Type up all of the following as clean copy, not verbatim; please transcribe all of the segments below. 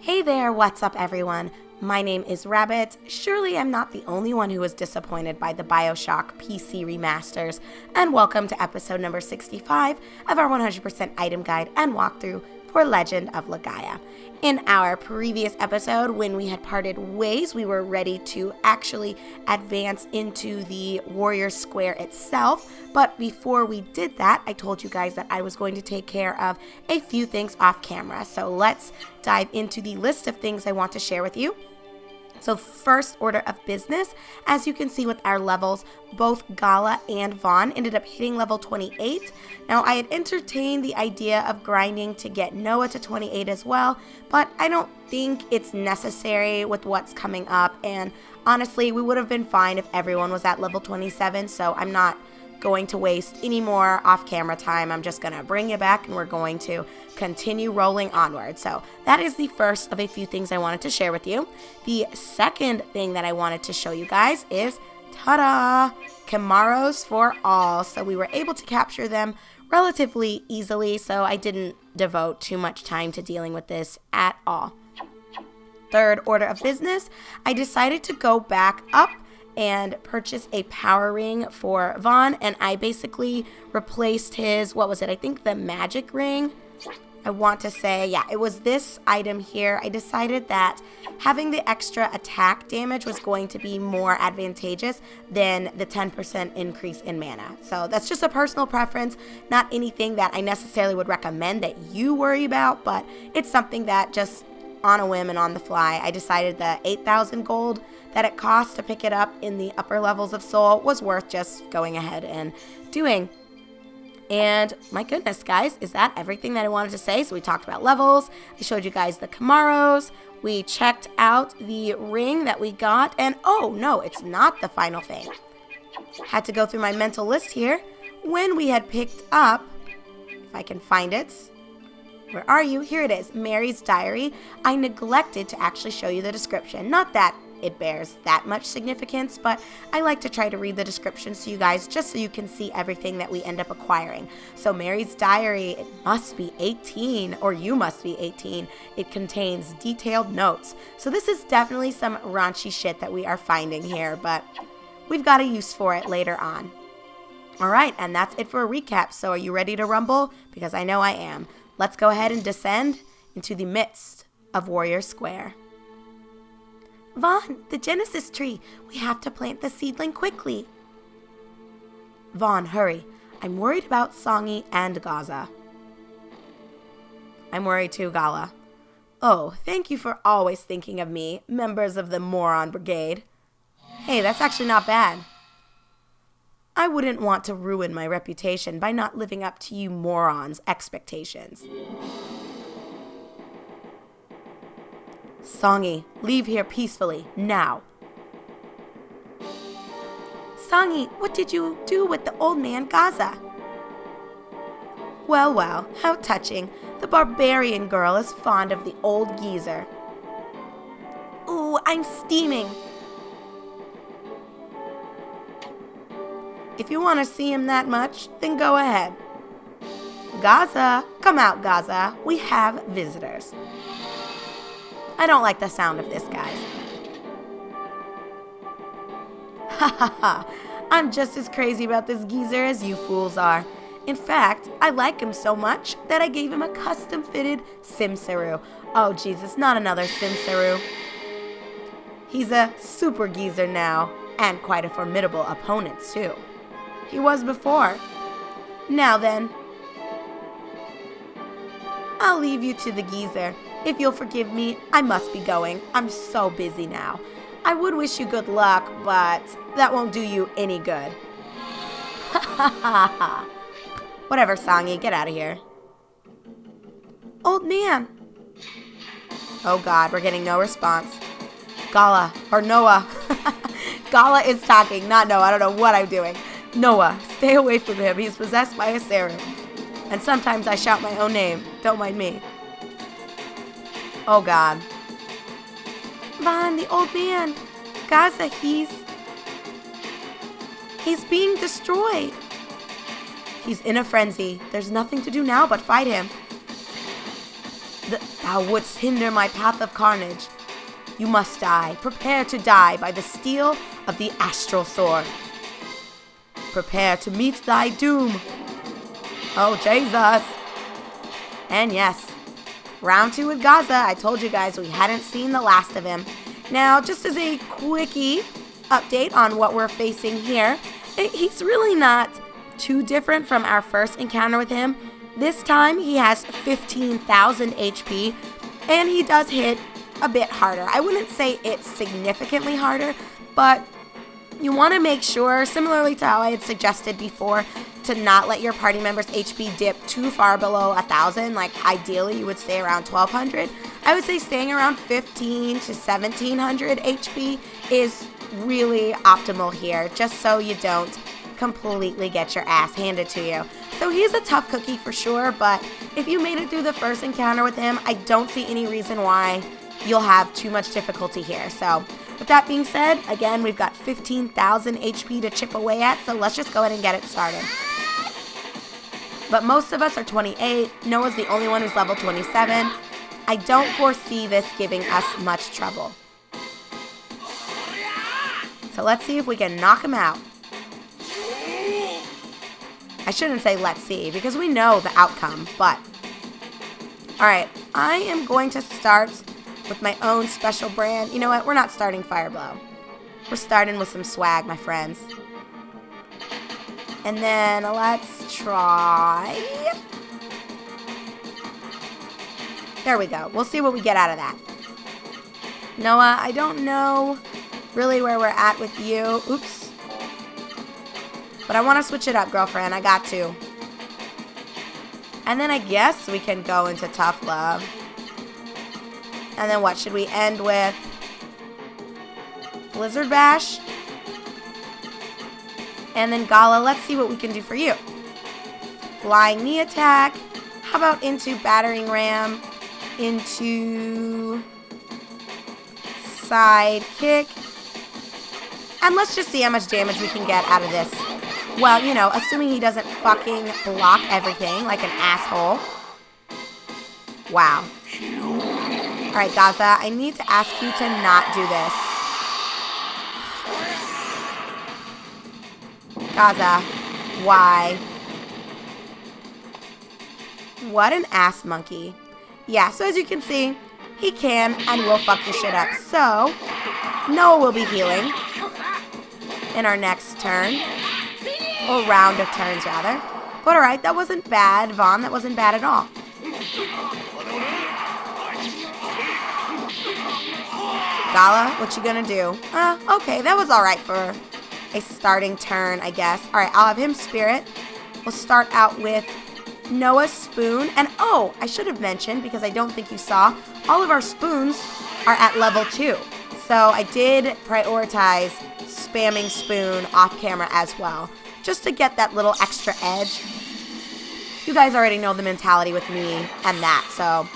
Hey there, what's up everyone? My name is Rabbit. Surely I'm not the only one who was disappointed by the BioShock PC remasters, and welcome to episode number 65 of our 100% item guide and walkthrough for Legend of Legaia. In our previous episode, when we had parted ways, we were ready to actually advance into the Warrior Square itself, but before we did that, I told you guys that I was going to take care of a few things off camera. So let's dive into the list of things I want to share with you. So first order of business, as you can see with our levels, both Gala and Vaughn ended up hitting level 28. Now I had entertained the idea of grinding to get Noah to 28 as well, but I don't think it's necessary with what's coming up, and honestly we would have been fine if everyone was at level 27, so I'm not going to waste any more off-camera time. I'm just going to bring you back and we're going to continue rolling onward. So that is the first of a few things I wanted to share with you. The second thing that I wanted to show you guys is, ta-da, Camaros for all. So we were able to capture them relatively easily, so I didn't devote too much time to dealing with this at all. Third order of business, I decided to go back up and purchase a power ring for Vaughn, and I basically replaced his, what was it, I think the magic ring. I want to say, yeah, it was this item here. I decided that having the extra attack damage was going to be more advantageous than the 10% increase in mana. So that's just a personal preference, not anything that I necessarily would recommend that you worry about, but it's something that just on a whim and on the fly, I decided the 8,000 gold that it cost to pick it up in the upper levels of Soul was worth just going ahead and doing. And my goodness, guys, is that everything that I wanted to say? So we talked about levels, I showed you guys the Camaros, we checked out the ring that we got, and oh no, it's not the final thing. Had to go through my mental list here. When we had picked up, if I can find it, where are you? Here it is, Mary's diary. I neglected to actually show you the description. Not that it bears that much significance, but I like to try to read the descriptions to you guys just so you can see everything that we end up acquiring. So Mary's diary, it must be 18, or you must be 18. It contains detailed notes. So this is definitely some raunchy shit that we are finding here, but we've got a use for it later on. All right, and that's it for a recap. So are you ready to rumble? Because I know I am. Let's go ahead and descend into the midst of Warrior Square. Vaughn, the Genesis tree. We have to plant the seedling quickly. Vaughn, hurry. I'm worried about Songi and Gaza. I'm worried too, Gala. Oh, thank you for always thinking of me, members of the Moron Brigade. Hey, that's actually not bad. I wouldn't want to ruin my reputation by not living up to you morons' expectations. Songi, leave here peacefully, now. Songi, what did you do with the old man Gaza? Well, well, how touching. The barbarian girl is fond of the old geezer. Ooh, I'm steaming. If you want to see him that much, then go ahead. Gaza, come out, Gaza. We have visitors. I don't like the sound of this, guys. Ha ha ha. I'm just as crazy about this geezer as you fools are. In fact, I like him so much that I gave him a custom-fitted Simsaru. Oh, Jesus, not another Simsaru. He's a super geezer now, and quite a formidable opponent, too. He was before. Now then, I'll leave you to the geezer. If you'll forgive me, I must be going. I'm so busy now. I would wish you good luck, but that won't do you any good. Ha ha ha ha. Whatever, Songi, get out of here. Old man. Oh God, we're getting no response. Gala, or Noah. Gala is talking, not Noah. I don't know what I'm doing. Noah, stay away from him. He's possessed by a serum. And sometimes I shout my own name. Don't mind me. Oh God. Vaughn, the old man. Gaza, he's being destroyed. He's in a frenzy. There's nothing to do now but fight him. Thou wouldst hinder my path of carnage. You must die. Prepare to die by the steel of the astral sword. Prepare to meet thy doom. Oh, Jesus. And yes, round 2 with Gaza. I told you guys we hadn't seen the last of him. Now, just as a quickie update on what we're facing here, he's really not too different from our first encounter with him. This time, he has 15,000 HP, and he does hit a bit harder. I wouldn't say it's significantly harder, but you want to make sure, similarly to how I had suggested before, to not let your party members' HP dip too far below 1,000. Like, ideally, you would stay around 1,200. I would say staying around 1,500 to 1,700 HP is really optimal here, just so you don't completely get your ass handed to you. So he's a tough cookie for sure, but if you made it through the first encounter with him, I don't see any reason why you'll have too much difficulty here. So with that being said, again, we've got 15,000 HP to chip away at, so let's just go ahead and get it started. But most of us are 28. Noah's the only one who's level 27. I don't foresee this giving us much trouble. So let's see if we can knock him out. I shouldn't say let's see, because we know the outcome, but... Alright, I am going to start with my own special brand. You know what? We're not starting Fire Blow. We're starting with some swag, my friends. And then let's try... There we go. We'll see what we get out of that. Noah, I don't know really where we're at with you. Oops. But I want to switch it up, girlfriend. I got to. And then I guess we can go into Tough Love. And then what should we end with? Blizzard Bash. And then Gala, let's see what we can do for you. Flying Knee Attack. How about into Battering Ram? Into Side Kick. And let's just see how much damage we can get out of this. Well, you know, assuming he doesn't fucking block everything like an asshole. Wow. Alright, Gaza, I need to ask you to not do this. Gaza, why? What an ass monkey. Yeah, so as you can see, he can and will fuck this shit up. So, Noah will be healing in our next turn. Or round of turns, rather. But alright, that wasn't bad, Vaughn. That wasn't bad at all. Gala, what you gonna do? Okay, that was alright for a starting turn, I guess. Alright, I'll have him Spirit. We'll start out with Noah's Spoon. And oh, I should have mentioned, because I don't think you saw, all of our spoons are at level 2. So I did prioritize spamming Spoon off camera as well, just to get that little extra edge. You guys already know the mentality with me and that, so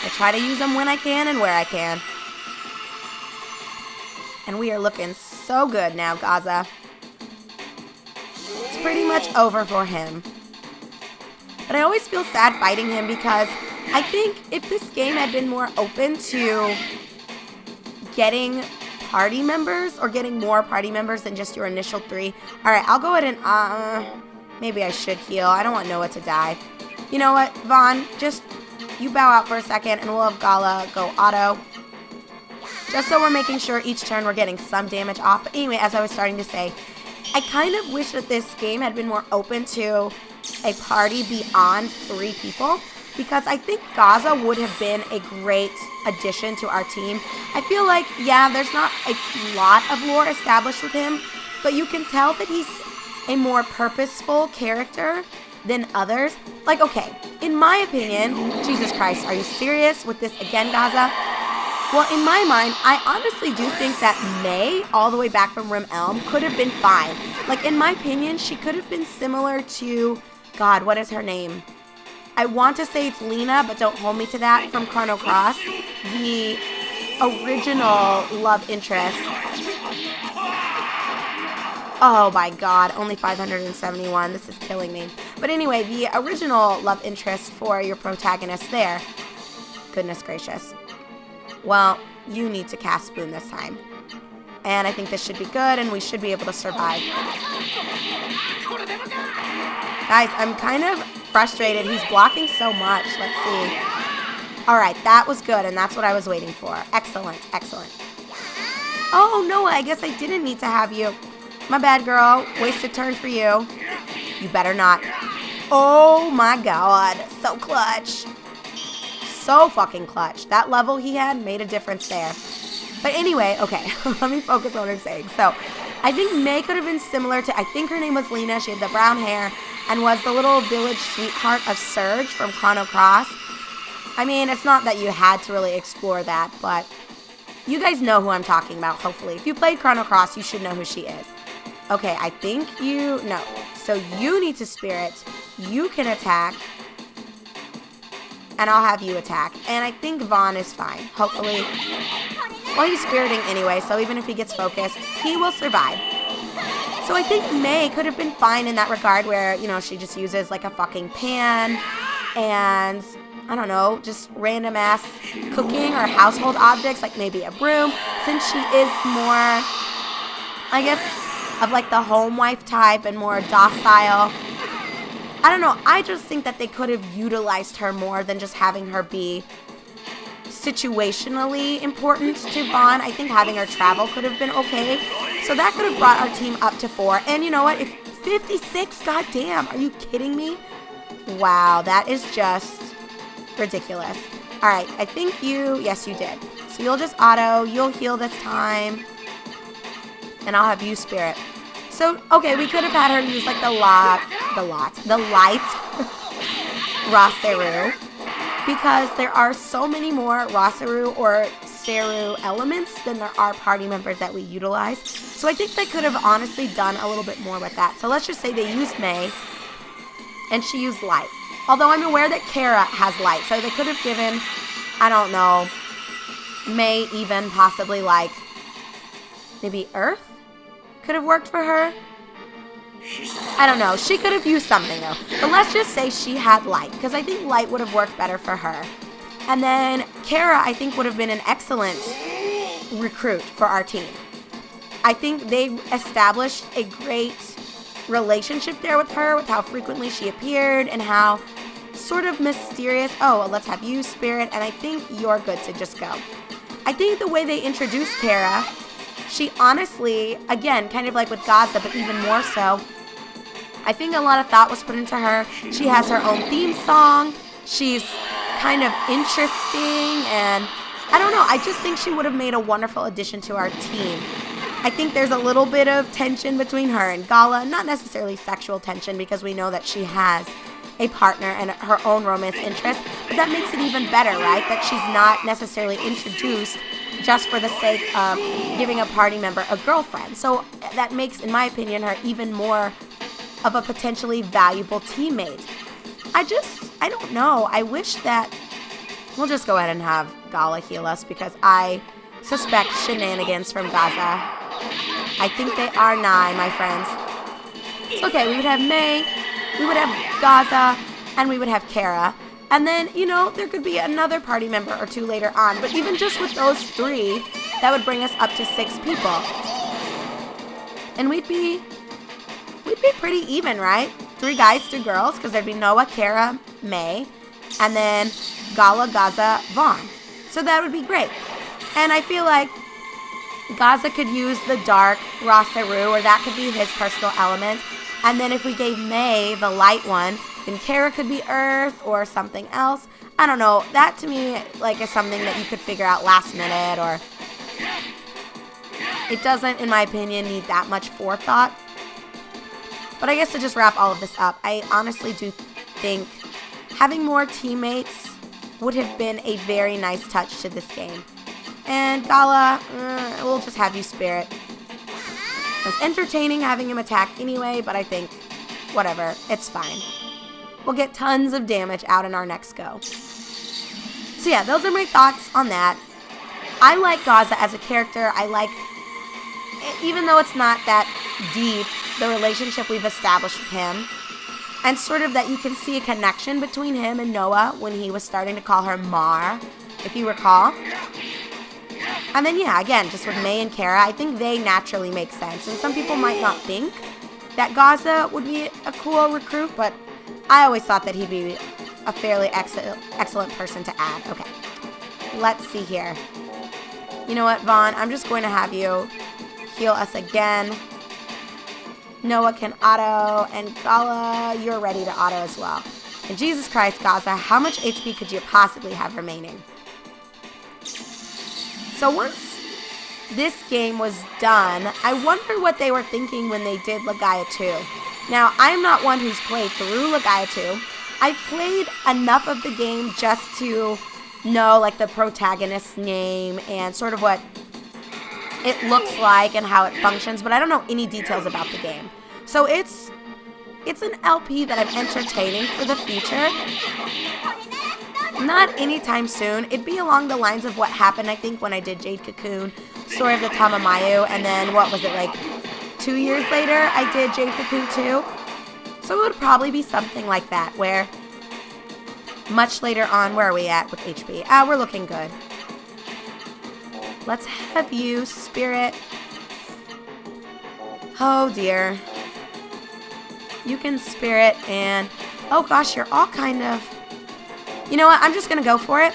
I try to use them when I can and where I can. And we are looking so good now, Gaza. It's pretty much over for him. But I always feel sad fighting him, because I think if this game had been more open to getting party members, or getting more party members than just your initial 3. Alright, I'll go ahead and, maybe I should heal. I don't want Noah to die. You know what, Vaughn, just, you bow out for a second, and we'll have Gala go auto. Just so we're making sure each turn we're getting some damage off. But anyway, as I was starting to say, I kind of wish that this game had been more open to a party beyond 3 people, because I think Gaza would have been a great addition to our team. I feel like, yeah, there's not a lot of lore established with him, but you can tell that he's a more purposeful character than others. Like, okay, in my opinion, Jesus Christ, are you serious with this again, Gaza? Well, in my mind, I honestly do think that May, all the way back from Rim Elm, could have been fine. Like, in my opinion, she could have been similar to, God, what is her name? I want to say it's Lena, but don't hold me to that, from Chrono Cross, the original love interest. Oh my God, only 571. This is killing me. But anyway, the original love interest for your protagonist there, goodness gracious. Well, you need to cast Spoon this time. And I think this should be good, and we should be able to survive. Guys, I'm kind of frustrated. He's blocking so much. Let's see. All right, that was good, and that's what I was waiting for. Excellent, excellent. Oh, no, I guess I didn't need to have you. My bad, girl. Wasted turn for you. You better not. Oh, my God. So clutch. So fucking clutch. That level he had made a difference there. But anyway, okay, let me focus on what I'm saying. So, I think May could have been similar to, I think her name was Lena. She had the brown hair and was the little village sweetheart of Surge from Chrono Cross. I mean, it's not that you had to really explore that, but you guys know who I'm talking about, hopefully. If you played Chrono Cross, you should know who she is. Okay, I think you know. So you need to spirit. You can attack. And I'll have you attack. And I think Vaughn is fine, hopefully. Well, he's spiriting anyway, so even if he gets focused, he will survive. So I think May could have been fine in that regard where, you know, she just uses like a fucking pan and, I don't know, just random ass cooking or household objects, like maybe a broom, since she is more, I guess, of like the home wife type and more docile. I don't know, I just think that they could have utilized her more than just having her be situationally important to Vaughn. I think having her travel could have been okay. So that could have brought our team up to 4. And you know what? If 56, goddamn, are you kidding me? Wow, that is just ridiculous. All right, I think yes, you did. So you'll just auto, you'll heal this time, and I'll have you spirit. So, okay, we could have had her use like the light Raseru, because there are so many more Raseru or Seru elements than there are party members that we utilize. So I think they could have honestly done a little bit more with that. So let's just say they used May, and she used light. Although I'm aware that Kara has light, so they could have given, I don't know, May even possibly like maybe Earth could have worked for her. I don't know. She could have used something though. But let's just say she had light, because I think light would have worked better for her. And then Kara, I think, would have been an excellent recruit for our team. I think they established a great relationship there with her, with how frequently she appeared and how sort of mysterious. Oh, well, let's have you spirit, and I think you're good to just go. I think the way they introduced Kara, she honestly, again, kind of like with Gaza, but even more so, I think a lot of thought was put into her. She has her own theme song. She's kind of interesting, and I don't know, I just think she would have made a wonderful addition to our team. I think there's a little bit of tension between her and Gala, not necessarily sexual tension, because we know that she has a partner and her own romance interest, but that makes it even better, right? That she's not necessarily introduced just for the sake of giving a party member a girlfriend. So that makes, in my opinion, her even more of a potentially valuable teammate. I don't know. I wish that, we'll just go ahead and have Gala heal us, because I suspect shenanigans from Gaza. I think they are nigh, my friends. Okay, we would have May, we would have Gaza, and we would have Kara. And then, you know, there could be another party member or two later on. But even just with those 3, that would bring us up to 6 people. And we'd be pretty even, right? 3 guys, 2 girls, because there'd be Noah, Kara, May, and then Gala, Gaza, Vaughn. So that would be great. And I feel like Gaza could use the dark Raseru, or that could be his personal element. And then if we gave May the light one, then Kara could be Earth or something else. I don't know. That to me like is something that you could figure out last minute, or it doesn't, in my opinion, need that much forethought. But I guess to just wrap all of this up, I honestly do think having more teammates would have been a very nice touch to this game. And Gala, we'll just have you spirit. It was entertaining having him attack anyway, but I think, whatever, it's fine. We'll get tons of damage out in our next go. So yeah, those are my thoughts on that. I like Gaza as a character. I like, even though it's not that deep, the relationship we've established with him. And sort of that you can see a connection between him and Noah when he was starting to call her Mar, if you recall. And then, yeah, again, just with May and Kara, I think they naturally make sense. And some people might not think that Gaza would be a cool recruit, but I always thought that he'd be a fairly excellent person to add. Okay, let's see here. You know what, Vaughn? I'm just going to have you heal us again. Noah can auto, and Gala, you're ready to auto as well. And Jesus Christ, Gaza, how much HP could you possibly have remaining? So once this game was done, I wonder what they were thinking when they did Legaia 2. Now, I'm not one who's played through Legaia 2. I've played enough of the game just to know, like, the protagonist's name and sort of what it looks like and how it functions, but I don't know any details about the game. So it's an LP that I'm entertaining for the future. Not anytime soon. It'd be along the lines of what happened, I think, when I did Jade Cocoon, Story of the Tamamayu, and then, what was it, like 2 years later, I did Jade Cocoon 2. So it would probably be something like that, where much later on, where are we at with HP? We're looking good. Let's have you, Spirit. Oh, dear. You can Spirit, and, oh gosh, you're all kind of... You know what? I'm just going to go for it.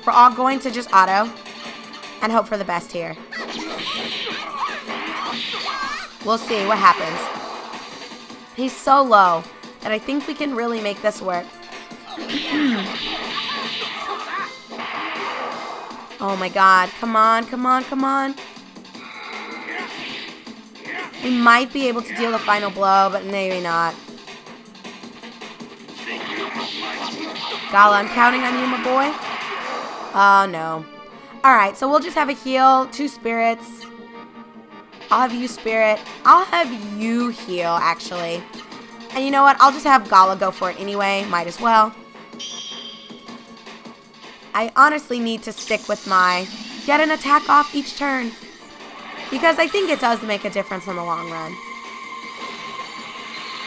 We're all going to just auto and hope for the best here. We'll see what happens. He's so low that I think we can really make this work. Oh my god. Come on, come on, come on. We might be able to deal the final blow, but maybe not. Gala, I'm counting on you, my boy. Oh, no. Alright, so we'll just have a heal. 2 spirits. I'll have you spirit. I'll have you heal, actually. And you know what? I'll just have Gala go for it anyway. Might as well. I honestly need to stick with my get an attack off each turn, because I think it does make a difference in the long run.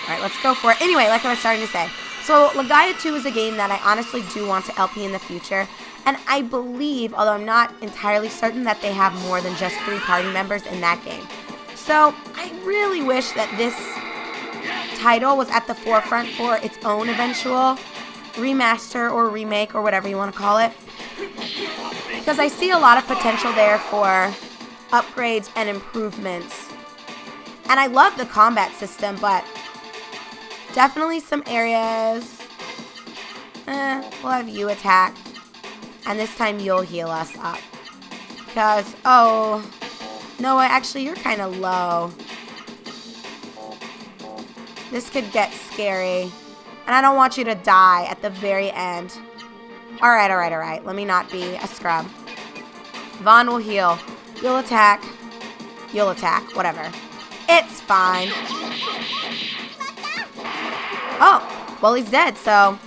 Alright, let's go for it. Anyway, like I was starting to say, so Legaia 2 is a game that I honestly do want to LP in the future, and I believe, although I'm not entirely certain, that they have more than just 3 party members in that game. So I really wish that this title was at the forefront for its own eventual remaster or remake or whatever you want to call it, because I see a lot of potential there for upgrades and improvements. And I love the combat system, but definitely some areas. We'll have you attack, and this time you'll heal us up, because, oh, Noah, actually you're kind of low. This could get scary, and I don't want you to die at the very end. Alright, alright, alright. Let me not be a scrub. Vaughn will heal. You'll attack. You'll attack. Whatever. It's fine. Oh, well, he's dead, so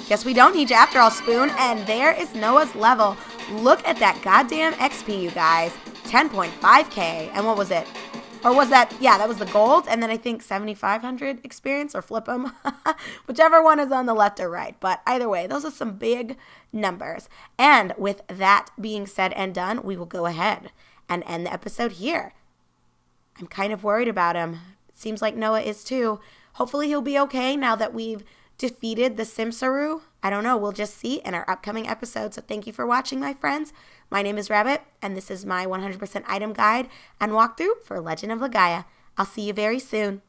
guess we don't need you after all, Spoon. And there is Noah's level. Look at that goddamn XP, you guys. 10.5k. And what was it? Or was that, yeah, that was the gold, and then I think 7,500 experience, or flip them, whichever one is on the left or right. But either way, those are some big numbers. And with that being said and done, we will go ahead and end the episode here. I'm kind of worried about him. It seems like Noah is too. Hopefully he'll be okay now that we've defeated the Simsaru. I don't know. We'll just see in our upcoming episode. So thank you for watching, my friends. My name is Rabbit, and this is my 100% item guide and walkthrough for Legend of Legaia. I'll see you very soon.